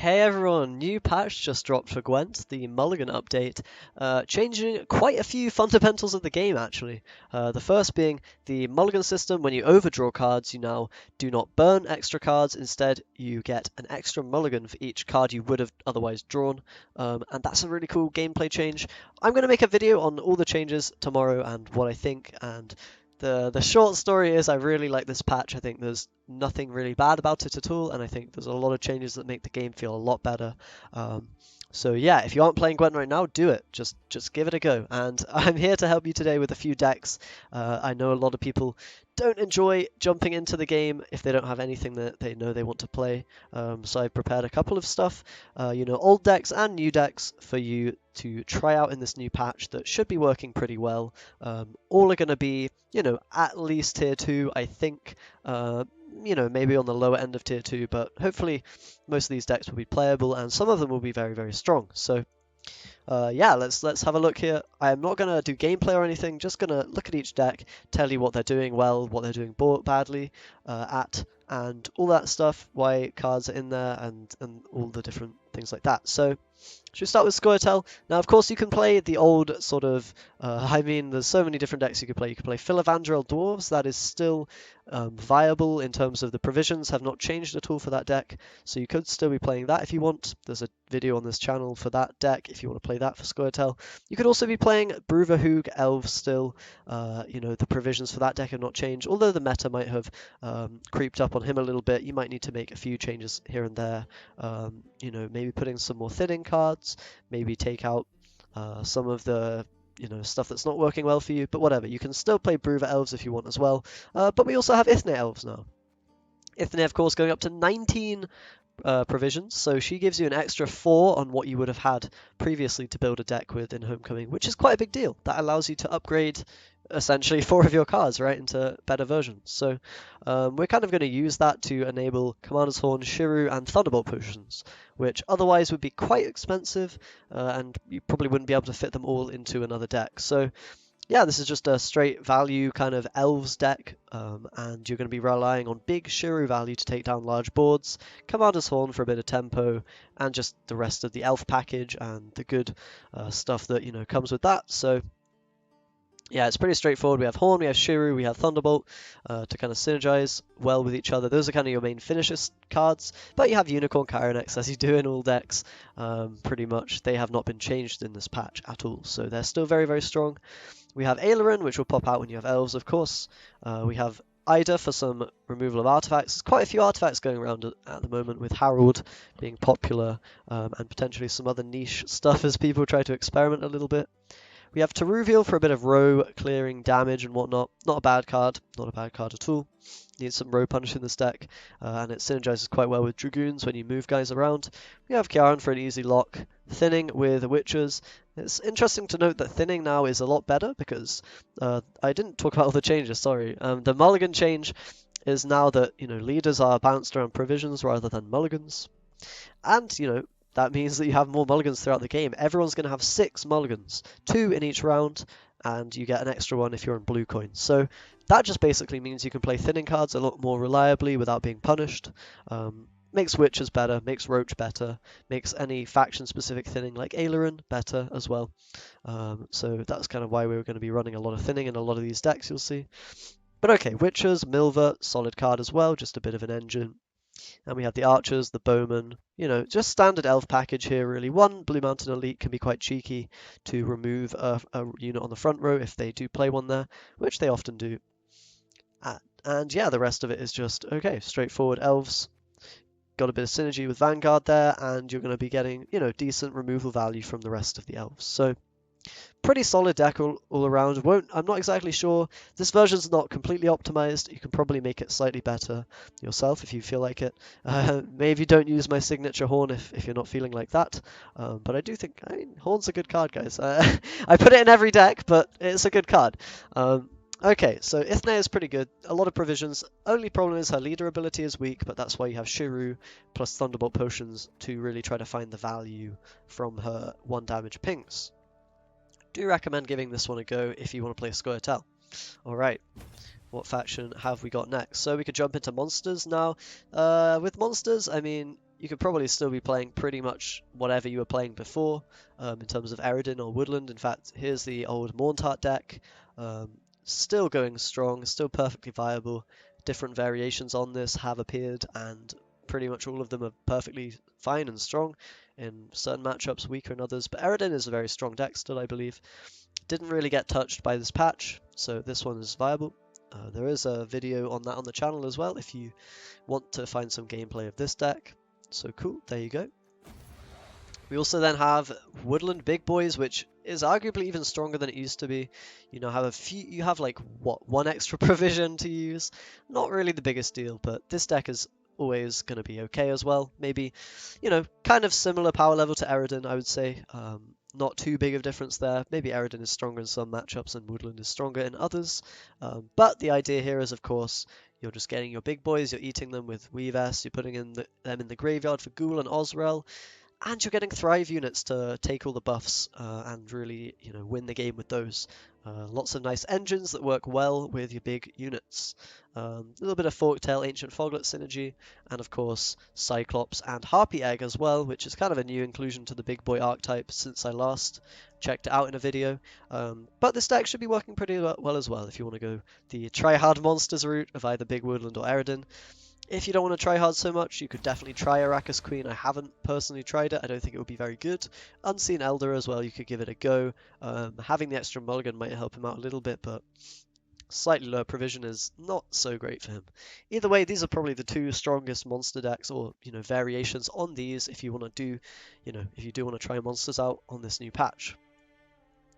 Hey everyone, new patch just dropped for Gwent, the Mulligan update, changing quite a few fundamentals of the game actually. The first being the Mulligan system. When you overdraw cards, you now do not burn extra cards, instead you get an extra Mulligan for each card you would have otherwise drawn, and that's a really cool gameplay change. I'm going to make a video on all the changes tomorrow and what I think, and the short story is I really like this patch. I think there's nothing really bad about it at all, and I think there's a lot of changes that make the game feel a lot better. So yeah, if you aren't playing Gwent right now, do it. Just give it a go. And I'm here to help you today with a few decks. I know a lot of people don't enjoy jumping into the game if they don't have anything that they know they want to play. So I've prepared a couple of stuff, old decks and new decks for you to try out in this new patch that should be working pretty well. All are going to be, at least tier 2, I think. Maybe on the lower end of tier 2, but hopefully most of these decks will be playable and some of them will be very, very strong. So yeah, let's have a look here. I am not going to do gameplay or anything, just going to look at each deck, tell you what they're doing well, what they're doing badly and all that stuff, why cards are in there, and all the different things like that. So should we start with Scoia'tael? Now, of course, you can play the old sort of, there's so many different decks you could play. You could play Filavandrel Dwarves, that is still viable in terms of the provisions have not changed at all for that deck, so you could still be playing that if you want. There's a video on this channel for that deck if you want to play that for Scoia'tael. You could also be playing Brewer Elves still. The provisions for that deck have not changed, although the meta might have creeped up on him a little bit. You might need to make a few changes here and there. Maybe putting some more thinning cards, maybe take out some of the stuff that's not working well for you, but whatever. You can still play Brewer Elves if you want as well. But we also have Ithne Elves now. Ithne, of course, going up to 19 provisions, so she gives you an extra 4 on what you would have had previously to build a deck with in Homecoming, which is quite a big deal. That allows you to upgrade essentially 4 of your cards right into better versions. So we're kind of going to use that to enable Commander's Horn, Shiru, and Thunderbolt potions, which otherwise would be quite expensive, and you probably wouldn't be able to fit them all into another deck. So yeah, this is just a straight value kind of Elves deck, and you're going to be relying on big Shiru value to take down large boards, Commander's Horn for a bit of tempo, and just the rest of the Elf package and the good stuff that comes with that. So yeah, it's pretty straightforward. We have Horn, we have Shiru, we have Thunderbolt to kind of synergize well with each other. Those are kind of your main finishes cards, but you have Unicorn Chironex as you do in all decks, pretty much. They have not been changed in this patch at all, so they're still very, very strong. We have Aileron, which will pop out when you have Elves, of course. We have Ida for some removal of artifacts. There's quite a few artifacts going around at the moment, with Harold being popular, and potentially some other niche stuff as people try to experiment a little bit. We have Teruviel for a bit of row clearing damage and whatnot. Not a bad card. Not a bad card at all. Needs some row punch in this deck, and it synergizes quite well with Dragoons when you move guys around. We have Kiaran for an easy lock. Thinning with Witches. It's interesting to note that thinning now is a lot better because I didn't talk about all the changes, sorry. The Mulligan change is now that, leaders are bounced around provisions rather than mulligans. And, that means that you have more mulligans throughout the game. Everyone's going to have 6 mulligans, 2 in each round, and you get an extra one if you're in blue coins. So that just basically means you can play thinning cards a lot more reliably without being punished. Makes Witches better, makes Roach better, makes any faction-specific thinning like Aileron better as well. So that's kind of why we were going to be running a lot of thinning in a lot of these decks, you'll see. But okay, Witches, Milva, solid card as well, just a bit of an engine. And we have the Archers, the Bowmen, just standard Elf package here really. One Blue Mountain Elite can be quite cheeky to remove a unit on the front row if they do play one there, which they often do. And yeah, the rest of it is just, okay, straightforward Elves. Got a bit of synergy with Vanguard there, and you're going to be getting, decent removal value from the rest of the Elves. So pretty solid deck all around. I'm not exactly sure. This version's not completely optimized. You can probably make it slightly better yourself if you feel like it. Maybe don't use my signature Horn if you're not feeling like that. But I do think, Horn's a good card, guys. I put it in every deck, but it's a good card. Okay, so Ithne is pretty good. A lot of provisions. Only problem is her leader ability is weak, but that's why you have Shiru plus Thunderbolt potions to really try to find the value from her 1 damage pings. Do recommend giving this one a go if you want to play Scoia'tael. Alright, what faction have we got next? So we could jump into monsters now. With monsters, you could probably still be playing pretty much whatever you were playing before in terms of Eredin or Woodland. In fact, here's the old Morntart deck. Um, Still going strong, still perfectly viable. Different variations on this have appeared, and pretty much all of them are perfectly fine and strong in certain matchups, weaker in others. But Eredin is a very strong deck still, I believe. Didn't really get touched by this patch, so this one is viable. There is a video on that on the channel as well if you want to find some gameplay of this deck. So cool, there you go. We also then have Woodland Big Boys, which is arguably even stronger than it used to be. You know, you have like what, one extra provision to use. Not really the biggest deal, but this deck is always going to be okay as well. Maybe, you know, kind of similar power level to Eredin, I would say. Not too big of a difference there. Maybe Eredin is stronger in some matchups and Woodland is stronger in others. But the idea here is, of course, you're just getting your big boys, you're eating them with Weavess, you're putting them in the graveyard for Ghoul and Osrel, and you're getting Thrive units to take all the buffs and really, you know, win the game with those. Lots of nice engines that work well with your big units. A little bit of Forktail, Ancient Foglet synergy, and of course Cyclops and Harpy Egg as well, which is kind of a new inclusion to the big boy archetype since I last checked it out in a video. But this deck should be working pretty well as well if you want to go the try-hard monsters route of either Big Woodland or Eredin. If you don't want to try hard so much, you could definitely try Arrakis Queen. I haven't personally tried it. I don't think it would be very good. Unseen Elder as well, you could give it a go. Having the extra Mulligan might help him out a little bit, but slightly lower provision is not so great for him. Either way, these are probably the two strongest monster decks, or, you know, variations on these if you want to do, you know, if you do want to try monsters out on this new patch.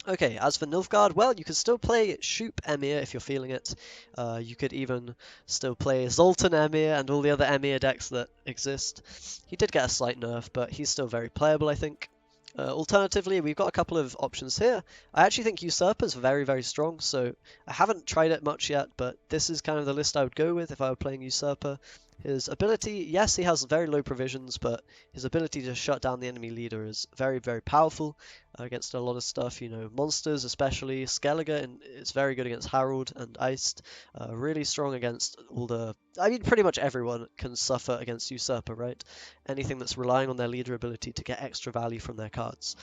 Okay, as for Nilfgaard, well, you could still play Shoop Emir if you're feeling it. You could even still play Zoltan Emir and all the other Emir decks that exist. He did get a slight nerf, but he's still very playable, I think. Alternatively, we've got a couple of options here. I actually think Usurper's very, very strong, so I haven't tried it much yet, but this is kind of the list I would go with if I were playing Usurper. His ability, yes, he has very low provisions, but his ability to shut down the enemy leader is very, very powerful against a lot of stuff, you know, monsters especially. Skellige and is very good against Harold and Iced. Really strong against all the... I mean, pretty much everyone can suffer against Usurper, right? Anything that's relying on their leader ability to get extra value from their cards.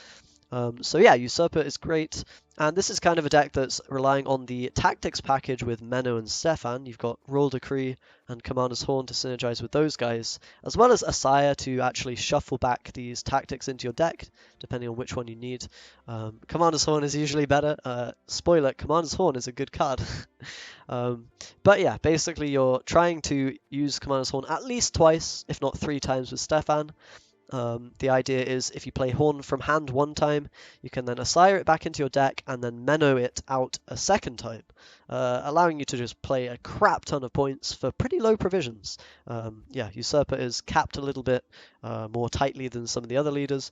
So yeah, Usurper is great, and this is kind of a deck that's relying on the Tactics package with Menno and Stefan. You've got Roll Decree and Commander's Horn to synergize with those guys, as well as Asaya to actually shuffle back these tactics into your deck, depending on which one you need. Commander's Horn is usually better. Spoiler, Commander's Horn is a good card. But yeah, basically you're trying to use Commander's Horn at least twice, if not 3 times with Stefan. The idea is if you play Horn from hand one time, you can then Asire it back into your deck and then Menno it out a second time, allowing you to just play a crap ton of points for pretty low provisions. Yeah, Usurper is capped a little bit more tightly than some of the other leaders.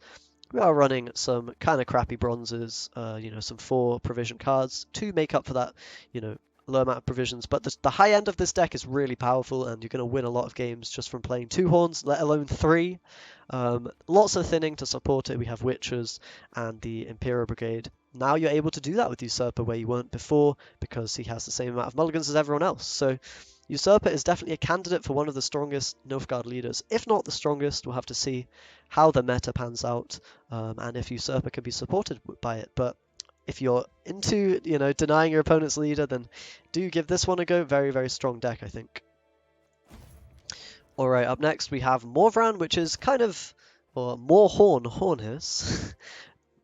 We are running some kind of crappy bronzes, you know, some 4 provision cards to make up for that, you know, low amount of provisions, but the high end of this deck is really powerful, and you're going to win a lot of games just from playing 2 horns, let alone 3. Lots of thinning to support it. We have Witchers and the Imperial Brigade. Now you're able to do that with Usurper where you weren't before, because he has the same amount of mulligans as everyone else. So Usurper is definitely a candidate for one of the strongest Nilfgaard leaders, if not the strongest. We'll have to see how the meta pans out, and if Usurper can be supported by it. But if you're into, you know, denying your opponent's leader, then do give this one a go. Very, very strong deck, I think. Alright, up next we have Morvran, which is kind of, or more Hornhiss.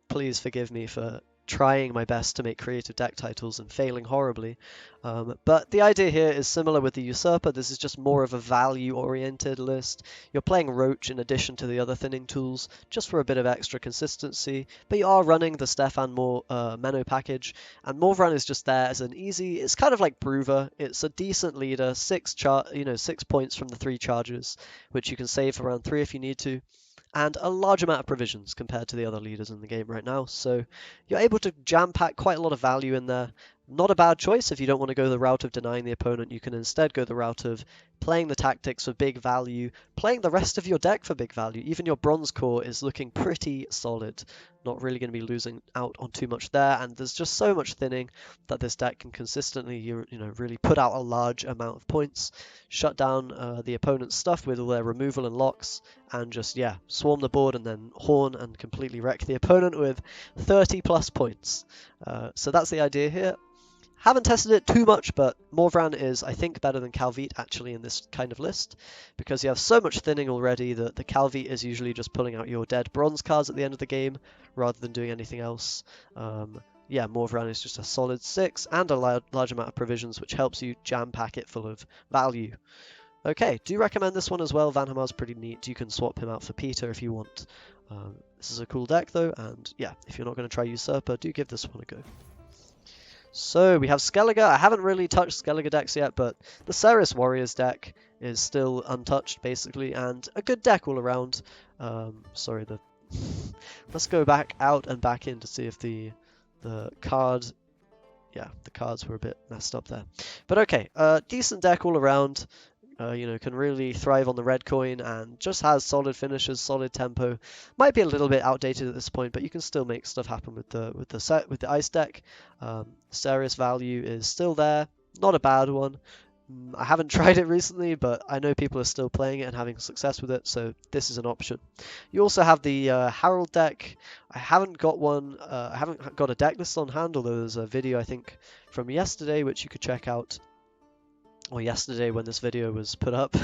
Please forgive me for trying my best to make creative deck titles and failing horribly. But the idea here is similar with the Usurper. This is just more of a value-oriented list. You're playing Roach in addition to the other thinning tools, just for a bit of extra consistency. But you are running the Stefan Menno package, and Morvran is just there as an easy... It's kind of like Brewer. It's a decent leader, 6 points from the 3 charges, which you can save for round 3 if you need to, and a large amount of provisions compared to the other leaders in the game right now. So you're able to jam-pack quite a lot of value in there. Not a bad choice if you don't want to go the route of denying the opponent. You can instead go the route of playing the tactics for big value, playing the rest of your deck for big value. Even your bronze core is looking pretty solid. Not really going to be losing out on too much there, and there's just so much thinning that this deck can consistently, really put out a large amount of points, shut down the opponent's stuff with all their removal and locks, and just, yeah, swarm the board and then horn and completely wreck the opponent with 30 plus points. So that's the idea here. Haven't tested it too much, but Morvran is, I think, better than Calvite actually in this kind of list, because you have so much thinning already that the Calvite is usually just pulling out your dead bronze cards at the end of the game, rather than doing anything else. Yeah, Morvran is just a solid 6, and a large amount of provisions, which helps you jam-pack it full of value. Okay, do recommend this one as well. Vanhamar's pretty neat. You can swap him out for Peter if you want. This is a cool deck, though, and yeah, if you're not going to try Usurper, do give this one a go. So we have Skellige. I haven't really touched Skellige decks yet, but the Ceres Warriors deck is still untouched, basically, and a good deck all around. Let's go back out and back in to see if the card... Yeah, the cards were a bit messed up there. But okay, decent deck all around. Can really thrive on the red coin and just has solid finishes, solid tempo. Might be a little bit outdated at this point, but you can still make stuff happen with the ice deck. Ceres value is still there, not a bad one. I haven't tried it recently, but I know people are still playing it and having success with it, so this is an option. You also have the Harold deck. I haven't got one. I haven't got a deck list on hand, although there's a video I think from yesterday which you could check out. Or yesterday when this video was put up,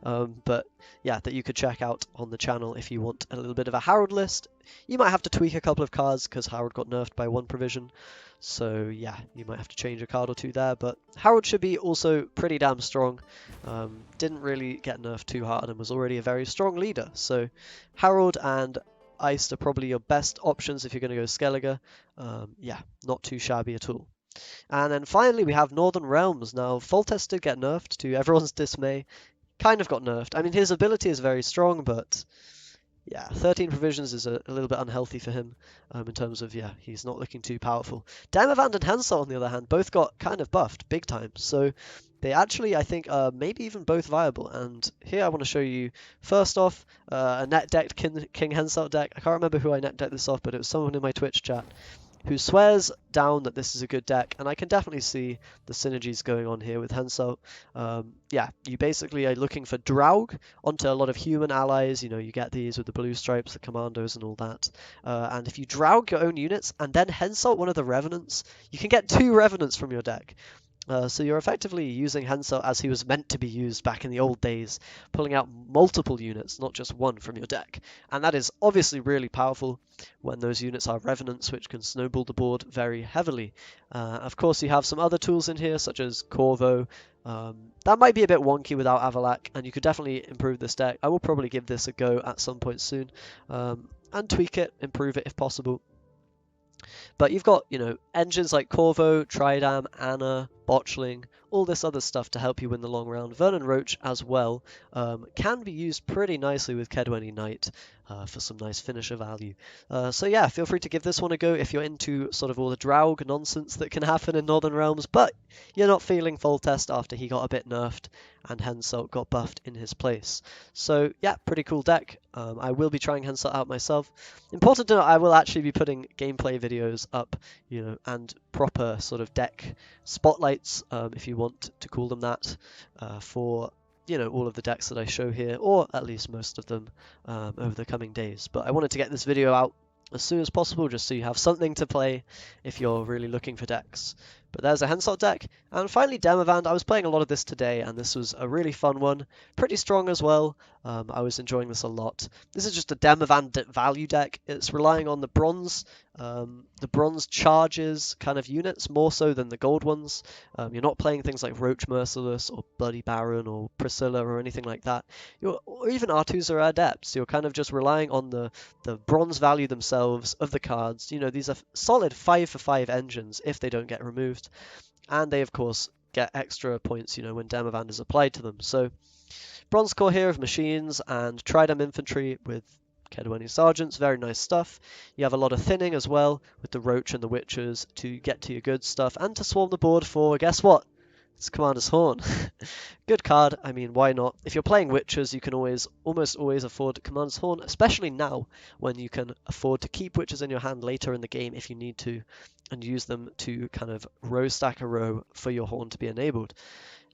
but yeah, that you could check out on the channel if you want a little bit of a Harold list. You might have to tweak a couple of cards because Harold got nerfed by one provision, so yeah, you might have to change a card or two there, but Harold should be also pretty damn strong. Didn't really get nerfed too hard and was already a very strong leader, so Harold and Iced are probably your best options if you're going to go Skellige. Yeah, not too shabby at all. And then finally we have Northern Realms. Now, Foltest did get nerfed to everyone's dismay. Kind of got nerfed. I mean, his ability is very strong, but yeah, 13 provisions is a little bit unhealthy for him in terms of, yeah, he's not looking too powerful. Demavand and Henselt, on the other hand, both got kind of buffed big time. So they actually, I think, are maybe even both viable. And here I want to show you, first off, a Netdeck King Henselt deck. I can't remember who I Netdecked this off, but it was someone in my Twitch chat who swears down that this is a good deck, and I can definitely see the synergies going on here with Henselt. Yeah, you basically are looking for Draug onto a lot of human allies. You get these with the blue stripes, the commandos, and all that. And if you Draug your own units and then Henselt one of the Revenants, you can get 2 Revenants from your deck. So you're effectively using Henselt as he was meant to be used back in the old days, pulling out multiple units, not just one from your deck. And that is obviously really powerful when those units are Revenants, which can snowball the board very heavily. Of course, you have some other tools in here, such as Corvo. That might be a bit wonky without Avalak, and you could definitely improve this deck. I will probably give this a go at some point soon, and tweak it, improve it if possible. But you've got, engines like Corvo, Tridam, Anna, Botchling, all this other stuff to help you win the long round. Vernon Roach as well can be used pretty nicely with Kedwenny Knight for some nice finisher value. So yeah, feel free to give this one a go if you're into sort of all the Draug nonsense that can happen in Northern Realms, but you're not feeling Foltest after he got a bit nerfed and Henselt got buffed in his place. So yeah, pretty cool deck. I will be trying Henselt out myself. Important to note, I will actually be putting gameplay videos up, and proper sort of deck spotlights, if you want to call them that, for all of the decks that I show here, or at least most of them, over the coming days. But I wanted to get this video out as soon as possible, just so you have something to play if you're really looking for decks. But there's a Henselt deck. And finally, Demavand. I was playing a lot of this today, and this was a really fun one. Pretty strong as well. I was enjoying this a lot. This is just a Demavand value deck. It's relying on the bronze charges kind of units more so than the gold ones. You're not playing things like Roach Merciless or Bloody Baron or Priscilla or anything like that. Or even Artus or Adepts. You're kind of just relying on the bronze value themselves of the cards. These are solid 5 for 5 engines if they don't get removed. And they, of course, get extra points, when Demavand is applied to them. So, bronze core here of machines and Tridam infantry with Kedwani Sergeants, very nice stuff. You have a lot of thinning as well, with the Roach and the Witches to get to your good stuff, and to swarm the board for, guess what? It's Commander's Horn. Good card, I mean, why not? If you're playing Witches, you can almost always afford Commander's Horn, especially now, when you can afford to keep Witches in your hand later in the game if you need to, and use them to kind of row stack a row for your Horn to be enabled.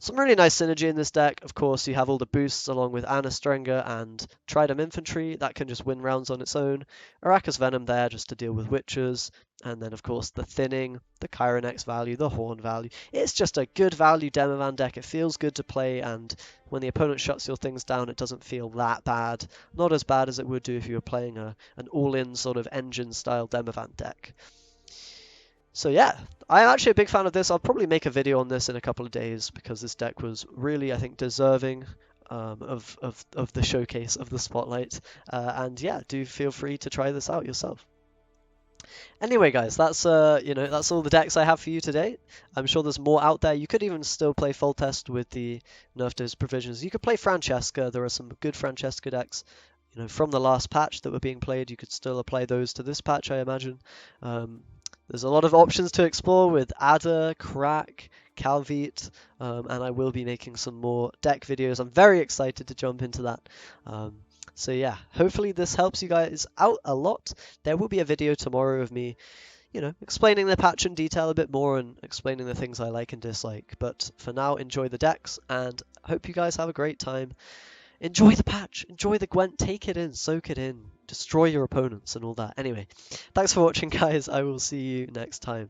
Some really nice synergy in this deck. Of course, you have all the boosts along with Anastrenga and Tridem Infantry. That can just win rounds on its own. Araka's Venom there just to deal with Witches. And then, of course, the Thinning, the Chiron X value, the Horn value. It's just a good value Demovan deck. It feels good to play, and when the opponent shuts your things down, it doesn't feel that bad. Not as bad as it would do if you were playing an all-in sort of engine-style Demovan deck. So yeah, I'm actually a big fan of this. I'll probably make a video on this in a couple of days because this deck was really, I think, deserving of the showcase, of the spotlight. And yeah, do feel free to try this out yourself. Anyway, guys, that's that's all the decks I have for you today. I'm sure there's more out there. You could even still play Full Test with the nerfed provisions. You could play Francesca. There are some good Francesca decks, from the last patch that were being played. You could still apply those to this patch, I imagine. There's a lot of options to explore with Adder, Crack, Calvite, and I will be making some more deck videos. I'm very excited to jump into that. So yeah, hopefully this helps you guys out a lot. There will be a video tomorrow of me, explaining the patch in detail a bit more and explaining the things I like and dislike. But for now, enjoy the decks, and hope you guys have a great time. Enjoy the patch, enjoy the Gwent, take it in, soak it in, destroy your opponents and all that. Anyway, thanks for watching, guys. I will see you next time.